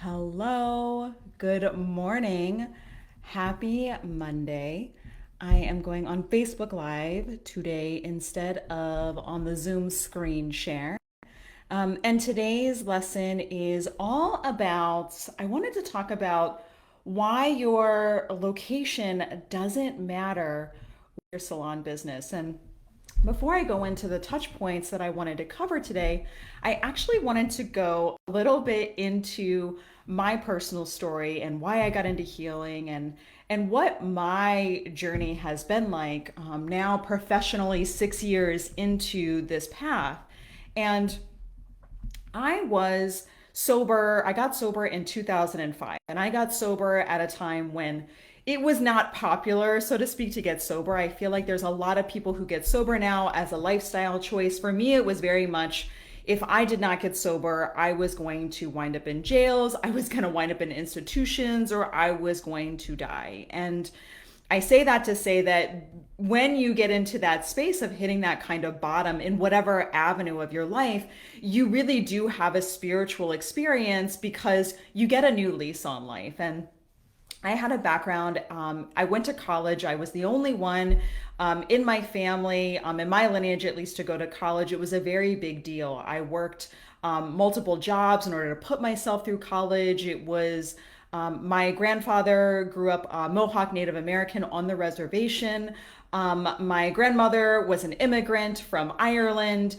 Hello, good morning. Happy Monday. I am going on Facebook Live today instead of on the Zoom screen share. And today's lesson is all about, I wanted to talk about why your location doesn't matter with your salon business. And before I go into the touch points that I wanted to cover today, I actually wanted to go a little bit into my personal story and why I got into healing and what my journey has been like now professionally 6 years into this path. And I was sober. I got sober in 2005, and I got sober at a time when it was not popular, so to speak, to get sober. I feel like there's a lot of people who get sober now as a lifestyle choice. For me, it was very much if I did not get sober, I was going to wind up in jails, I was going to wind up in institutions, or I was going to die. And I say that to say that when you get into that space of hitting that kind of bottom in whatever avenue of your life, you really do have a spiritual experience because you get a new lease on life. And I had a background. I went to college. I was the only one in my family, in my lineage at least, to go to college. It was a very big deal. I worked multiple jobs in order to put myself through college. It was my grandfather grew up Mohawk Native American on the reservation. My grandmother was an immigrant from Ireland.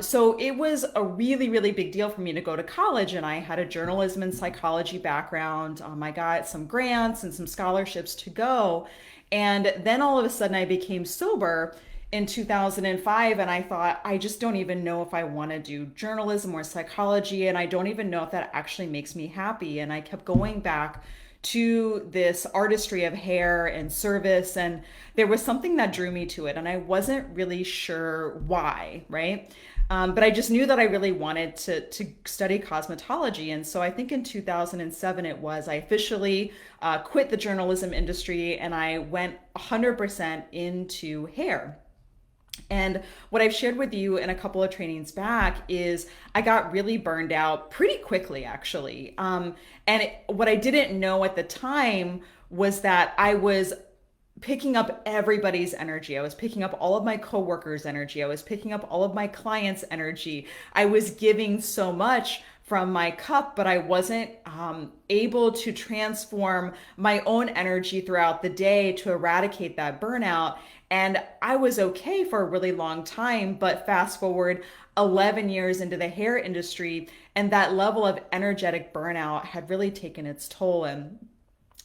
So it was a really, really big deal for me to go to college, and I had a journalism and psychology background. I got some grants and some scholarships to go. And then all of a sudden, I became sober in 2005, and I thought, I just don't even know if I want to do journalism or psychology, and I don't even know if that actually makes me happy. And I kept going back to this artistry of hair and service, and there was something that drew me to it, and I wasn't really sure why, right? But I just knew that I really wanted to study cosmetology. And so I think in 2007 it was, I officially quit the journalism industry and I went 100% into hair. And what I've shared with you in a couple of trainings back is I got really burned out pretty quickly, actually. What I didn't know at the time was that I was picking up everybody's energy. I was picking up all of my coworkers' energy. I was picking up all of my clients' energy. I was giving so much from my cup, but I wasn't able to transform my own energy throughout the day to eradicate that burnout. And I was okay for a really long time, but fast forward 11 years into the hair industry, and that level of energetic burnout had really taken its toll. And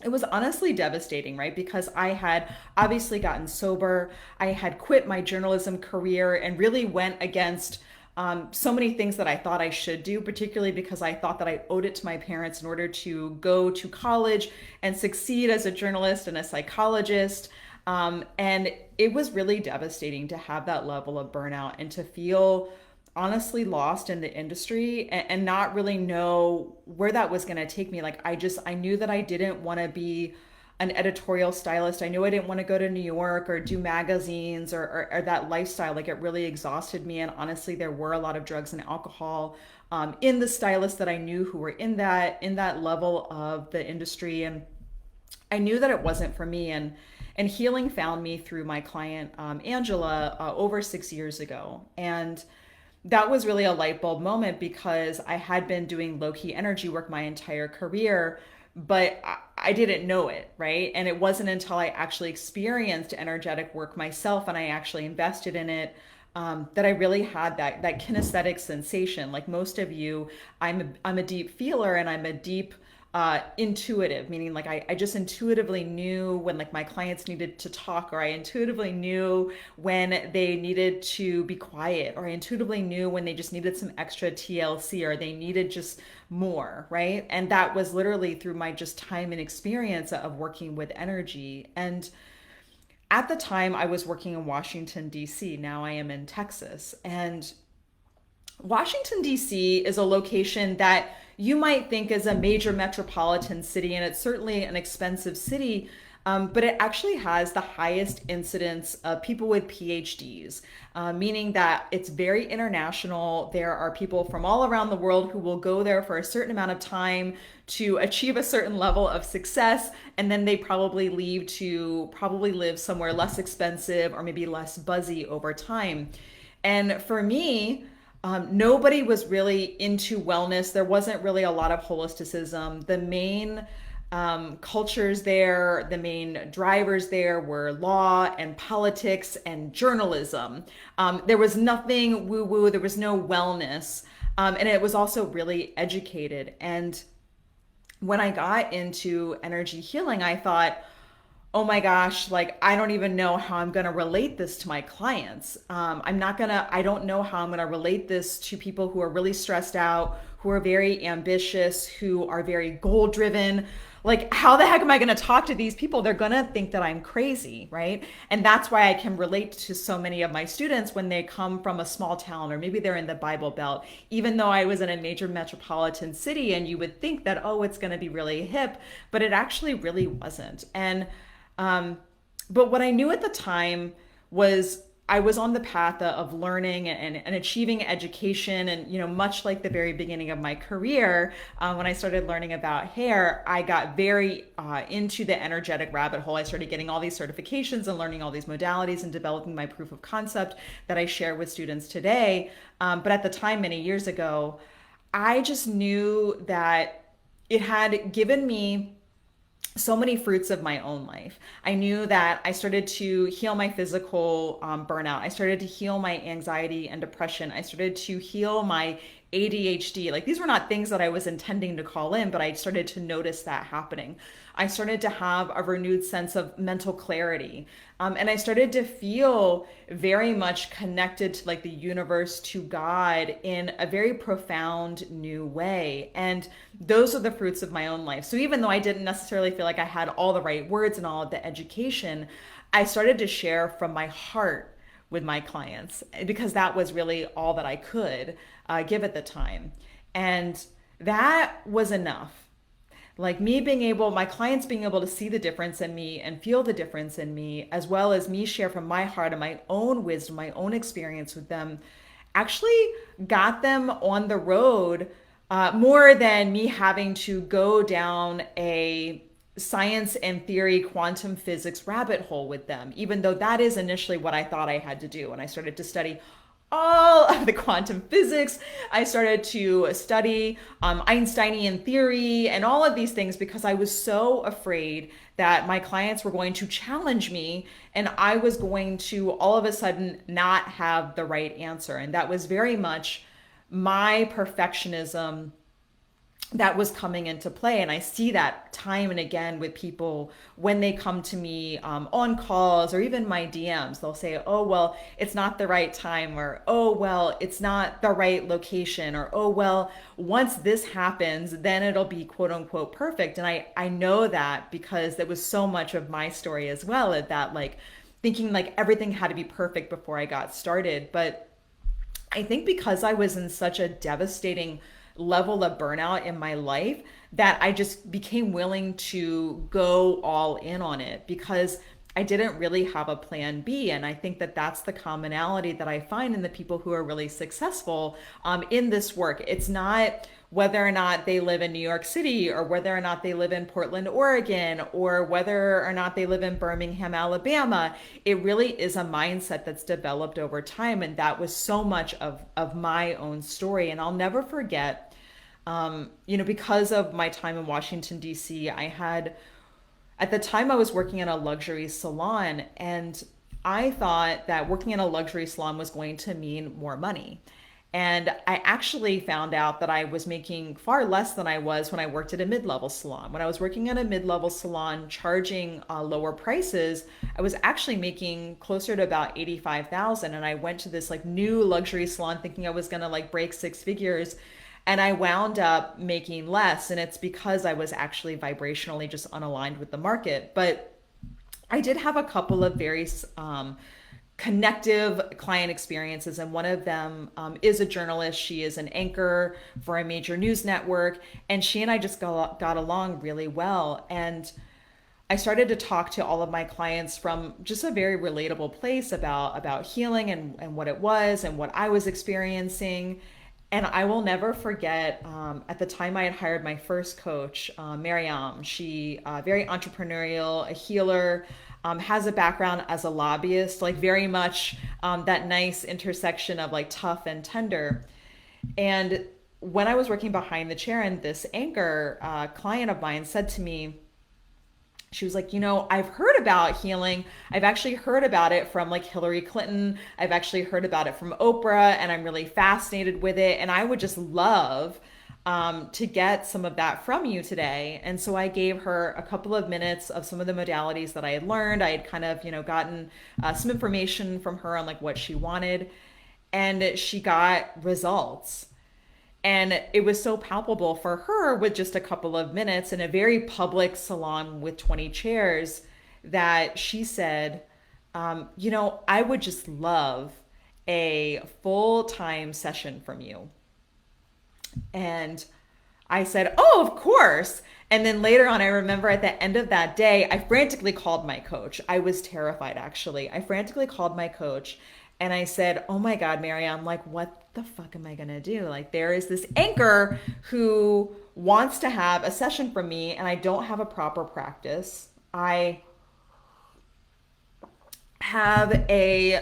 it was honestly devastating, right? Because I had obviously gotten sober, I had quit my journalism career and really went against so many things that I thought I should do, particularly because I thought that I owed it to my parents in order to go to college and succeed as a journalist and a psychologist. And it was really devastating to have that level of burnout and to feel honestly lost in the industry and not really know where that was going to take me. Like I knew that I didn't want to be an editorial stylist. I knew I didn't want to go to New York or do magazines or that lifestyle. Like it really exhausted me. And honestly, there were a lot of drugs and alcohol in the stylists that I knew who were in that level of the industry. And I knew that it wasn't for me. And healing found me through my client Angela over 6 years ago. And that was really a light bulb moment because I had been doing low key energy work my entire career, but I didn't know it, right? And it wasn't until I actually experienced energetic work myself and I actually invested in it that I really had that kinesthetic sensation. Like most of you, I'm a deep feeler and I'm a deep intuitive, meaning like I just intuitively knew when like my clients needed to talk, or I intuitively knew when they needed to be quiet, or I intuitively knew when they just needed some extra TLC or they needed just more, right? And that was literally through my just time and experience of working with energy. And at the time I was working in Washington, D.C. Now I am in Texas. And Washington, D.C. is a location that you might think is a major metropolitan city, and it's certainly an expensive city. but it actually has the highest incidence of people with PhDs, meaning that it's very international. There are people from all around the world who will go there for a certain amount of time to achieve a certain level of success, and then they probably leave to probably live somewhere less expensive or maybe less buzzy over time. And for me, nobody was really into wellness. There wasn't really a lot of holisticism. The main cultures there, the main drivers there were law and politics and journalism. There was nothing woo woo, there was no wellness. And it was also really educated. And when I got into energy healing, I thought, oh my gosh, like I don't even know how I'm gonna relate this to my clients. I don't know how I'm gonna relate this to people who are really stressed out, who are very ambitious, who are very goal driven. Like, how the heck am I gonna talk to these people? They're gonna think that I'm crazy, right? And that's why I can relate to so many of my students when they come from a small town or maybe they're in the Bible Belt, even though I was in a major metropolitan city and you would think that, oh, it's gonna be really hip, but it actually really wasn't. Um, but what I knew at the time was I was on the path of learning and achieving education. And, much like the very beginning of my career, when I started learning about hair, I got very into the energetic rabbit hole. I started getting all these certifications and learning all these modalities and developing my proof of concept that I share with students today. But at the time, many years ago, I just knew that it had given me so many fruits of my own life. I knew that I started to heal my physical burnout. I started to heal my anxiety and depression. I started to heal my ADHD. Like, these were not things that I was intending to call in, but I started to notice that happening. I started to have a renewed sense of mental clarity. And I started to feel very much connected to like the universe, to God in a very profound new way. And those are the fruits of my own life. So even though I didn't necessarily feel like I had all the right words and all of the education, I started to share from my heart with my clients because that was really all that I could give at the time. And that was enough. Like, my clients being able to see the difference in me and feel the difference in me, as well as me share from my heart and my own wisdom, my own experience with them, actually got them on the road, more than me having to go down a science and theory quantum physics rabbit hole with them, even though that is initially what I thought I had to do. And I started to study all of the quantum physics. I started to study Einsteinian theory and all of these things because I was so afraid that my clients were going to challenge me and I was going to all of a sudden not have the right answer. And that was very much my perfectionism that was coming into play. And I see that time and again with people when they come to me on calls or even my DMs. They'll say, oh, well, it's not the right time, or, oh, well, it's not the right location, or, oh, well, once this happens, then it'll be quote unquote perfect. And I know that because that was so much of my story as well, at that, like, thinking like everything had to be perfect before I got started. But I think because I was in such a devastating level of burnout in my life, that I just became willing to go all in on it because I didn't really have a plan B. And I think that that's the commonality that I find in the people who are really successful in this work. It's not whether or not they live in New York City, or whether or not they live in Portland, Oregon, or whether or not they live in Birmingham, Alabama. It really is a mindset that's developed over time. And that was so much of my own story. And I'll never forget, because of my time in Washington, D.C., at the time I was working in a luxury salon, and I thought that working in a luxury salon was going to mean more money. And I actually found out that I was making far less than I was when I worked at a mid-level salon. When I was working at a mid-level salon, charging lower prices, I was actually making closer to about 85,000. And I went to this like new luxury salon thinking I was gonna like break six figures. And I wound up making less. And it's because I was actually vibrationally just unaligned with the market. But I did have a couple of very connective client experiences. And one of them is a journalist. She is an anchor for a major news network. And she and I just got along really well. And I started to talk to all of my clients from just a very relatable place about healing and what it was and what I was experiencing. And I will never forget at the time I had hired my first coach, Mariam. She very entrepreneurial, a healer, has a background as a lobbyist, like very much that nice intersection of like tough and tender. And when I was working behind the chair, and this anchor client of mine said to me, she was like, I've heard about healing. I've actually heard about it from like Hillary Clinton. I've actually heard about it from Oprah, and I'm really fascinated with it. And I would just love to get some of that from you today. And so I gave her a couple of minutes of some of the modalities that I had learned. I had kind of, gotten some information from her on like what she wanted, and she got results. And it was so palpable for her with just a couple of minutes in a very public salon with 20 chairs that she said, I would just love a full time session from you. And I said, oh, of course. And then later on, I remember at the end of that day, I frantically called my coach. I was terrified, actually. I frantically called my coach and I said, oh my God, Mary, I'm like, what the fuck am I going to do? Like, there is this anchor who wants to have a session from me, and I don't have a proper practice. I have a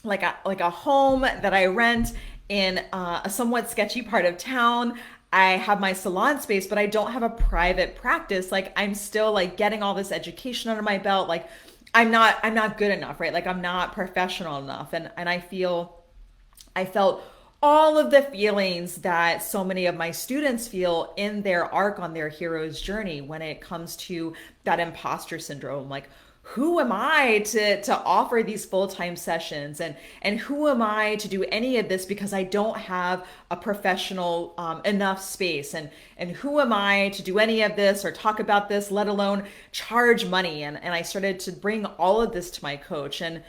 home that I rent in a somewhat sketchy part of town. I have my salon space, but I don't have a private practice. Like, I'm still like getting all this education under my belt. Like, I'm not good enough, right? Like, I'm not professional enough. And I felt all of the feelings that so many of my students feel in their arc on their hero's journey when it comes to that imposter syndrome. Like, who am I to offer these full-time sessions, and who am I to do any of this because I don't have a professional enough space, and who am I to do any of this or talk about this, let alone charge money. And I started to bring all of this to my coach, and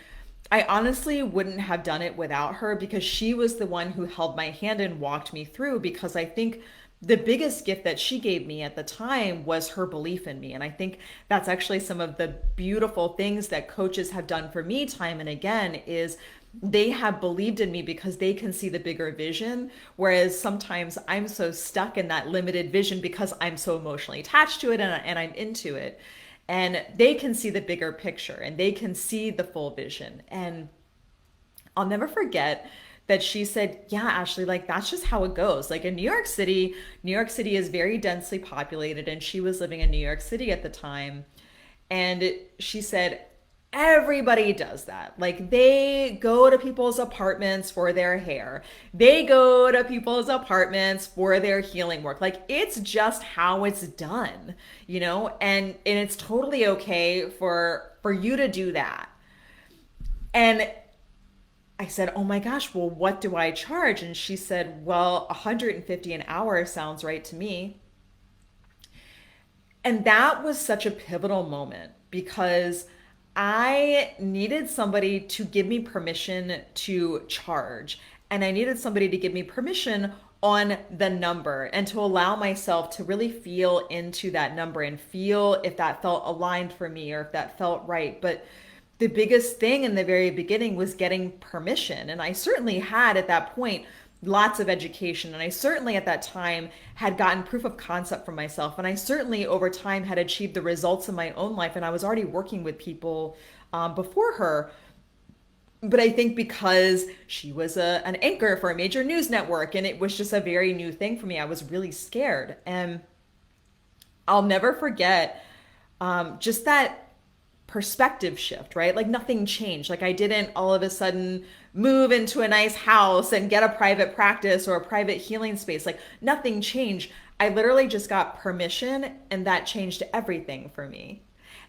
I honestly wouldn't have done it without her, because she was the one who held my hand and walked me through. Because I think the biggest gift that she gave me at the time was her belief in me. And I think that's actually some of the beautiful things that coaches have done for me time and again, is they have believed in me because they can see the bigger vision. Whereas sometimes I'm so stuck in that limited vision because I'm so emotionally attached to it, and I'm into it. And they can see the bigger picture and they can see the full vision. And I'll never forget that she said, yeah, Ashley, like, that's just how it goes. Like, in New York City is very densely populated, and she was living in New York City at the time. And she said, everybody does that. Like, they go to people's apartments for their hair, they go to people's apartments for their healing work. Like, it's just how it's done, and it's totally okay for you to do that. And I said, oh my gosh, well, what do I charge? And she said, well, 150 an hour sounds right to me. And that was such a pivotal moment, because I needed somebody to give me permission to charge. And I needed somebody to give me permission on the number, and to allow myself to really feel into that number and feel if that felt aligned for me or if that felt right. But the biggest thing in the very beginning was getting permission. And I certainly had at that point lots of education. And I certainly at that time had gotten proof of concept for myself. And I certainly over time had achieved the results in my own life. And I was already working with people before her. But I think because she was an anchor for a major news network, and it was just a very new thing for me, I was really scared. And I'll never forget just that perspective shift, right? Like, nothing changed. Like, I didn't all of a sudden move into a nice house and get a private practice or a private healing space. Like, nothing changed. I literally just got permission, and that changed everything for me.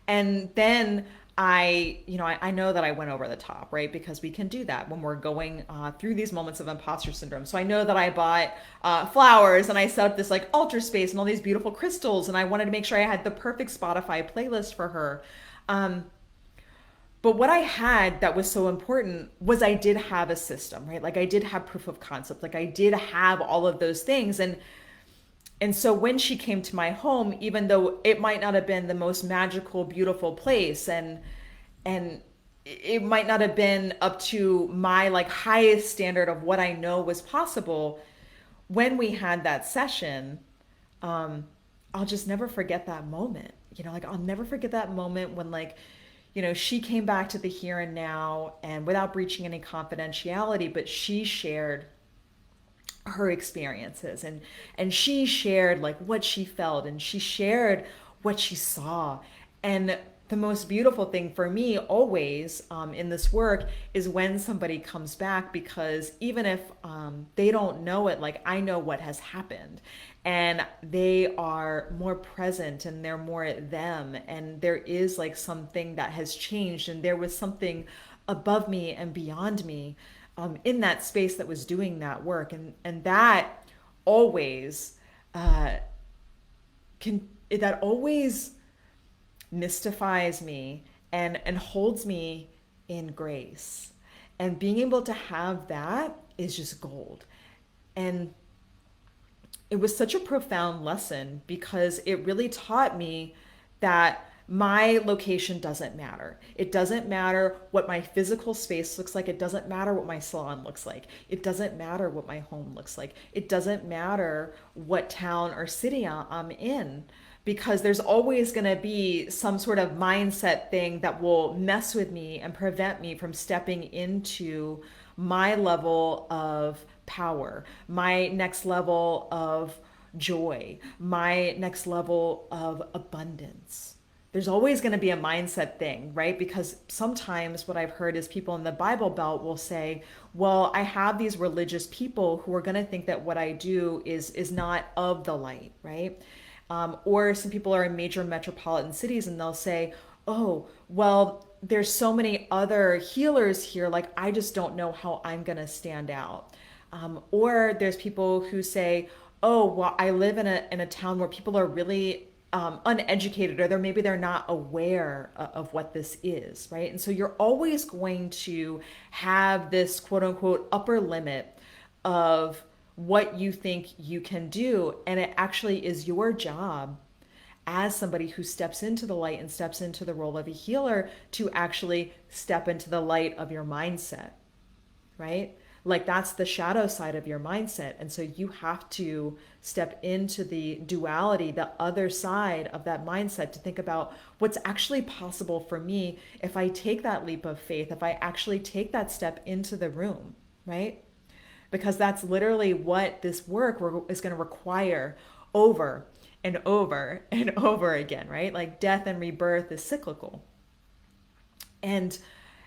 And then I know that I went over the top, right? Because we can do that when we're going through these moments of imposter syndrome. So I know that I bought flowers, and I set up this like altar space and all these beautiful crystals, and I wanted to make sure I had the perfect Spotify playlist for her. But what I had that was so important was I did have a system, right? Like, I did have proof of concept. Like, I did have all of those things. And And so when she came to my home, even though it might not have been the most magical, beautiful place, and it might not have been up to my like highest standard of what I know was possible, when we had that session, I'll just never forget that moment. Like I'll never forget that moment when like, she came back to the here and now and without breaching any confidentiality, but she shared her experiences and she shared like what she felt and she shared what she saw. And the most beautiful thing for me always in this work is when somebody comes back, because even if they don't know it, like I know what has happened, and they are more present and they're more them, and there is like something that has changed and there was something above me and beyond me in that space that was doing that work. And that always that always mystifies me and holds me in grace. And being able to have that is just gold. And it was such a profound lesson because it really taught me that my location doesn't matter. It doesn't matter what my physical space looks like. It doesn't matter what my salon looks like. It doesn't matter what my home looks like. It doesn't matter what town or city I'm in, because there's always going to be some sort of mindset thing that will mess with me and prevent me from stepping into my level of power, my next level of joy, my next level of abundance. There's always going to be a mindset thing, right? Because sometimes what I've heard is people in the Bible Belt will say, well, I have these religious people who are going to think that what I do is not of the light, right? Or some people are in major metropolitan cities and they'll say, oh, well, there's so many other healers here, like I just don't know how I'm going to stand out. Or there's people who say, oh, well, I live in a town where people are really uneducated, or maybe they're not aware of what this is, right? And so you're always going to have this quote unquote upper limit of what you think you can do. And it actually is your job as somebody who steps into the light and steps into the role of a healer to actually step into the light of your mindset, right? Like that's the shadow side of your mindset. And so you have to step into the duality, the other side of that mindset, to think about what's actually possible for me if I take that leap of faith, if I actually take that step into the room, right? Because that's literally what this work is going to require over and over and over again, right? Like death and rebirth is cyclical. And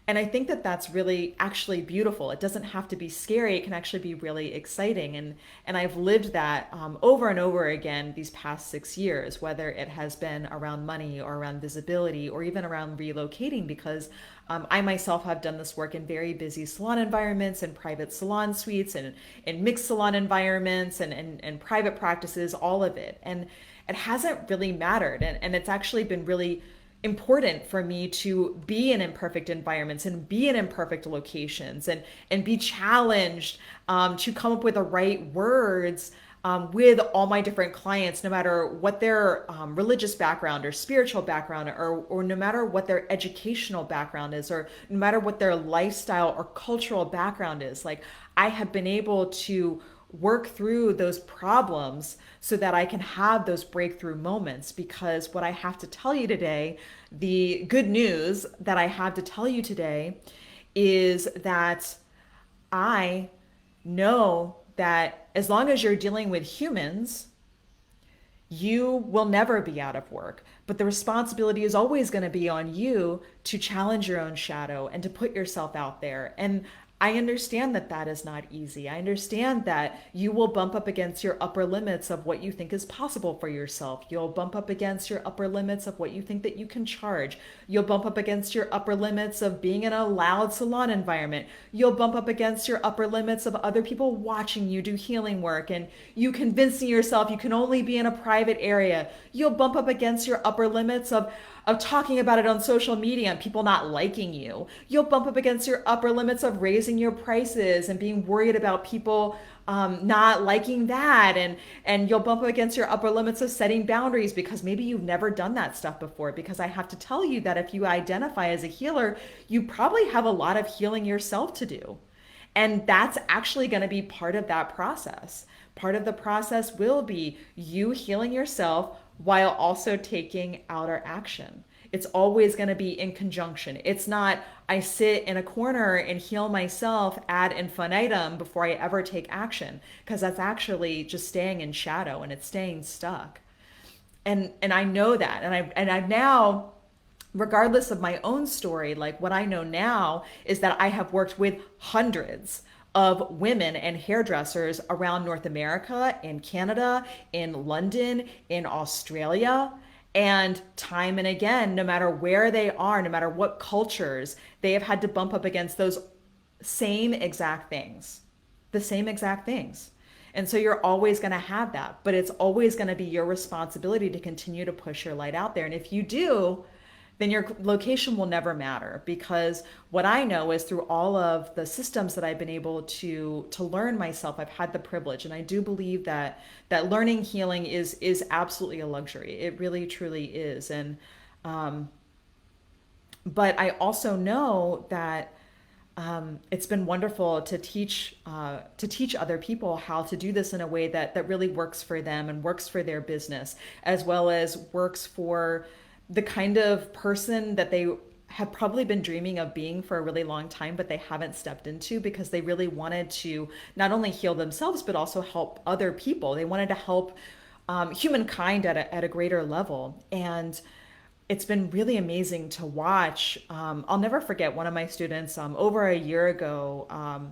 and I think that that's really actually beautiful. It doesn't have to be scary. It can actually be really exciting. And I've lived that over and over again these past 6 years, whether it has been around money or around visibility or even around relocating, because I myself have done this work in very busy salon environments and private salon suites and in mixed salon environments and private practices, all of it. And it hasn't really mattered. And it's actually been really important for me to be in imperfect environments and be in imperfect locations and be challenged to come up with the right words with all my different clients, no matter what their religious background or spiritual background, or no matter what their educational background is, or no matter what their lifestyle or cultural background is. Like I have been able to work through those problems so that I can have those breakthrough moments. Because what I have to tell you today, the good news that I have to tell you today, is that I know that as long as you're dealing with humans, you will never be out of work. But the responsibility is always going to be on you to challenge your own shadow and to put yourself out there. And I understand that that is not easy. I understand that you will bump up against your upper limits of what you think is possible for yourself. You'll bump up against your upper limits of what you think that you can charge. You'll bump up against your upper limits of being in a loud salon environment. You'll bump up against your upper limits of other people watching you do healing work and you convincing yourself you can only be in a private area. You'll bump up against your upper limits of talking about it on social media and people not liking you. You'll bump up against your upper limits of raising raising your prices and being worried about people not liking that, and you'll bump up against your upper limits of setting boundaries because maybe you've never done that stuff before. Because I have to tell you that if you identify as a healer, you probably have a lot of healing yourself to do. And that's actually going to be part of that process. Part of the process will be you healing yourself while also taking outer action. It's always going to be in conjunction. It's not, I sit in a corner and heal myself ad infinitum before I ever take action, because that's actually just staying in shadow and it's staying stuck. And I know that. And I've now, regardless of my own story, like what I know now is that I have worked with hundreds of women and hairdressers around North America, in Canada, in London, in Australia. And time and again, no matter where they are, no matter what cultures, they have had to bump up against those same exact things, the same exact things. And so you're always going to have that, but it's always going to be your responsibility to continue to push your light out there. And if you do, then your location will never matter, because what I know is through all of the systems that I've been able to learn myself, I've had the privilege, and I do believe that learning healing is absolutely a luxury. It really truly is. And but I also know that it's been wonderful to teach other people how to do this in a way that really works for them and works for their business, as well as works for the kind of person that they have probably been dreaming of being for a really long time, but they haven't stepped into, because they really wanted to not only heal themselves, but also help other people. They wanted to help humankind at a greater level. And it's been really amazing to watch. I'll never forget one of my students over a year ago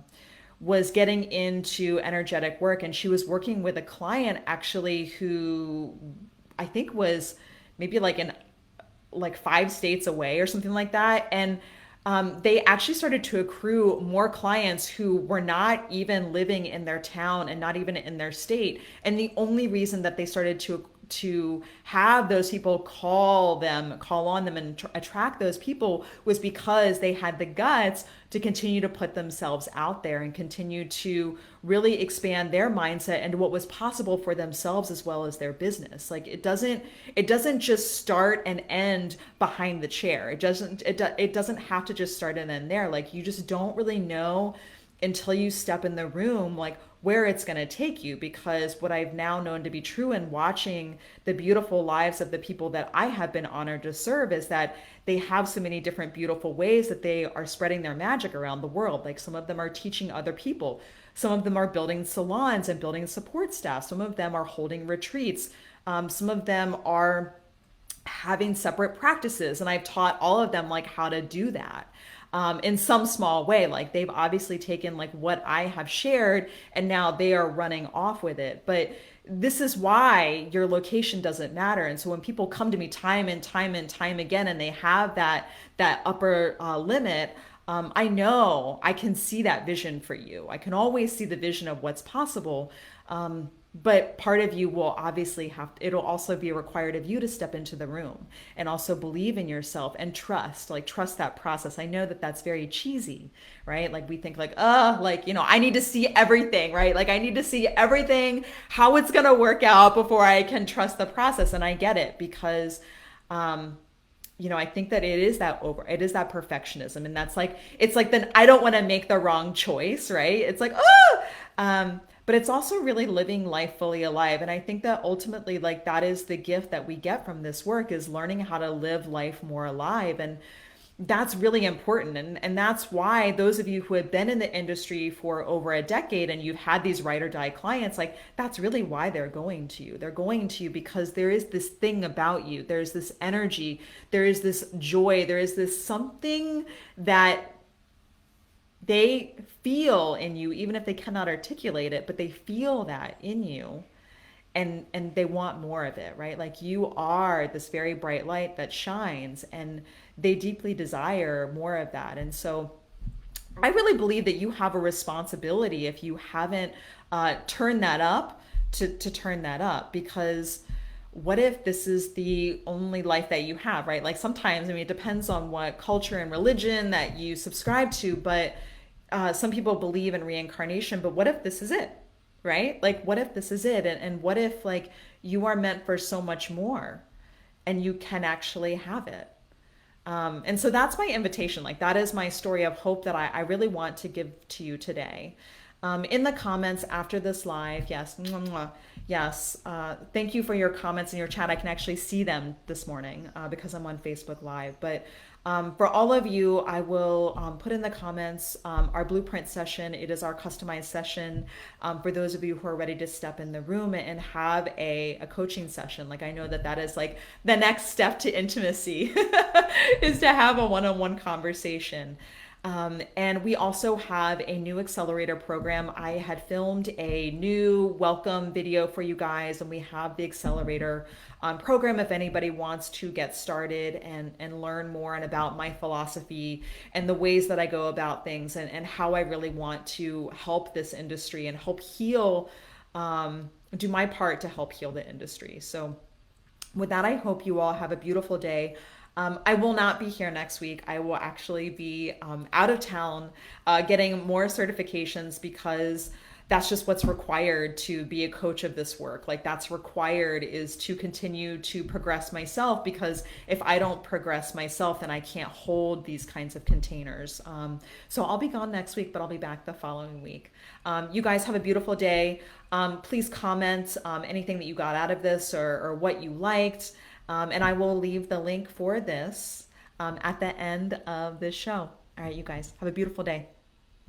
was getting into energetic work, and she was working with a client actually who I think was maybe like 5 states away or something like that. And they actually started to accrue more clients who were not even living in their town and not even in their state. And the only reason that they started to have those people call on them and attract those people was because they had the guts to continue to put themselves out there and continue to really expand their mindset and what was possible for themselves as well as their business. Like it doesn't just start and end behind the chair. It doesn't have to just start and end there. Like you just don't really know until you step in the room, like where it's going to take you. Because what I've now known to be true in watching the beautiful lives of the people that I have been honored to serve is that they have so many different beautiful ways that they are spreading their magic around the world. Like some of them are teaching other people. Some of them are building salons and building support staff. Some of them are holding retreats. Some of them are having separate practices. And I've taught all of them like how to do that. In some small way. Like they've obviously taken like what I have shared and now they are running off with it. But this is why your location doesn't matter. And so when people come to me time and time and time again and they have that upper limit, I know I can see that vision for you. I can always see the vision of what's possible. But part of you will obviously it'll also be required of you to step into the room and also believe in yourself and trust that process. I know that that's very cheesy, right? Like we think like, I need to see everything, right? Like I need to see everything, how it's going to work out before I can trust the process. And I get it because, I think that it is that perfectionism. And that's like, it's like, then I don't want to make the wrong choice, right? It's like, but it's also really living life fully alive. And I think that ultimately, like, that is the gift that we get from this work, is learning how to live life more alive. And that's really important. And that's why those of you who have been in the industry for over a decade and you've had these ride or die clients, like that's really why they're going to you. They're going to you because there is this thing about you. There's this energy. There is this joy. There is this something that they feel in you, even if they cannot articulate it, but they feel that in you, and they want more of it, right? Like you are this very bright light that shines, and they deeply desire more of that. And so I really believe that you have a responsibility, if you haven't turned that up, to turn that up. Because what if this is the only life that you have, right? Like sometimes, I mean, it depends on what culture and religion that you subscribe to, but some people believe in reincarnation, but what if this is it? Right? Like, what if this is it? And what if, like, you are meant for so much more and you can actually have it? And so that's my invitation. Like, that is my story of hope that I really want to give to you today. In the comments after this live, yes, mwah, mwah, yes. Thank you for your comments in your chat. I can actually see them this morning because I'm on Facebook Live. But for all of you, I will put in the comments our blueprint session. It is our customized session for those of you who are ready to step in the room and have a coaching session. Like, I know that that is like the next step to intimacy is to have a one-on-one conversation. And we also have a new accelerator program. I had filmed a new welcome video for you guys, and we have the accelerator program if anybody wants to get started and learn more and about my philosophy and the ways that I go about things and how I really want to help this industry and help heal, do my part to help heal the industry. So with that, I hope you all have a beautiful day. I will not be here next week. I will actually be out of town getting more certifications because that's just what's required to be a coach of this work. Like, that's required is to continue to progress myself, because if I don't progress myself, then I can't hold these kinds of containers. So I'll be gone next week, but I'll be back the following week. You guys have a beautiful day. Please comment anything that you got out of this or what you liked. And I will leave the link for this at the end of this show. All right, you guys, have a beautiful day.